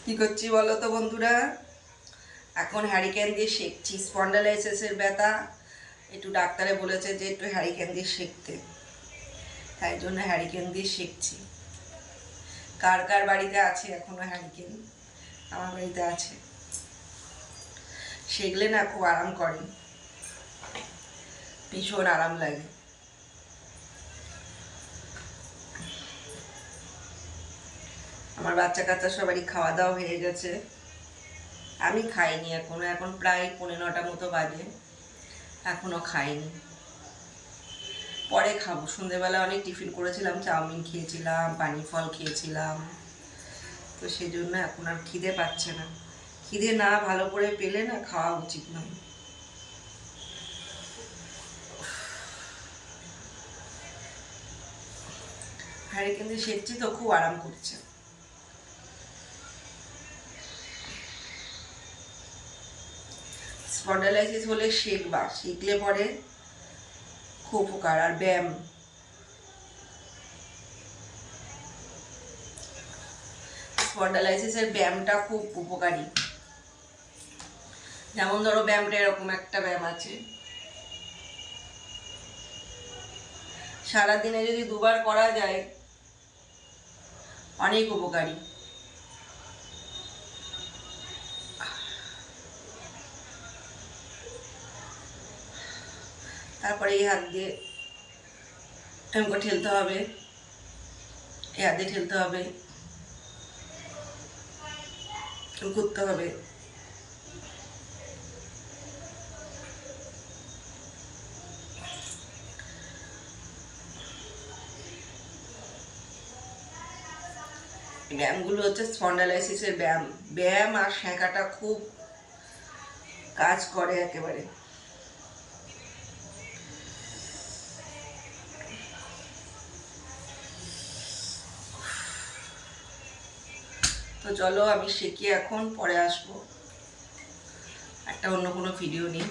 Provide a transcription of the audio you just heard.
কি করছি বলো তো বন্ধুরা? এখন হ্যারিকেন দিয়ে সেঁকছি। স্পন্ডালাইসিসের ব্যথা, একটু ডাক্তারে বলেছে যে একটু হ্যারিকেন দিয়ে সেঁকতে, তাই জন্য হ্যারিকেন দিয়ে সেঁকছি। কার কার বাড়িতে আছে এখনো হ্যারিকেন? আমার বাড়িতে আছে। সেঁকলে না খুব আরাম করে, ভীষণ আরাম লাগে। আমার বাচ্চা কাচ্চা সবারই খাওয়া দাওয়া হয়ে গেছে, আমি খাইনি এখনো। এখন প্রায় 9:30 মতো বাজে, এখনো খাইনি। পরে খাবো। সন্ধেবেলা অনেক টিফিন করেছিলাম, চাউমিন খেয়েছিলাম, পানি ফল খেয়েছিলাম, তো সেই জন্য এখন আর খিদে পাচ্ছে না। খিদে না ভালো করে পেলে না খাওয়া উচিত নয়। হ্যারিকেন দিয়ে সেঁকছি তো খুব আরাম করছে। স্পন্ডালাইসিস হলে সেঁকবা, সেঁকলে পরে খুব উপকার। আর ব্যায়াম, স্পন্ডালাইসিসের ব্যায়ামটা খুব উপকারী। যেমন ধরো ব্যায়ামটা এরকম একটা ব্যায়াম আছে, সারাদিনে যদি 2বার করা যায় অনেক উপকারী। তারপরে এই হাত দিয়ে এরকম করে ঠেলতে হবে, এই হাত দিয়ে ঠেলতে হবে, করতে হবে। ব্যায়ামগুলো হচ্ছে স্পন্ডালাইসিসের ব্যায়াম। ব্যায়াম আর সেঁকাটা খুব কাজ করে একেবারে। তো চলো আমি সেঁকে এখন পরে আসবো, একটা অন্য কোনো ভিডিও নিয়ে।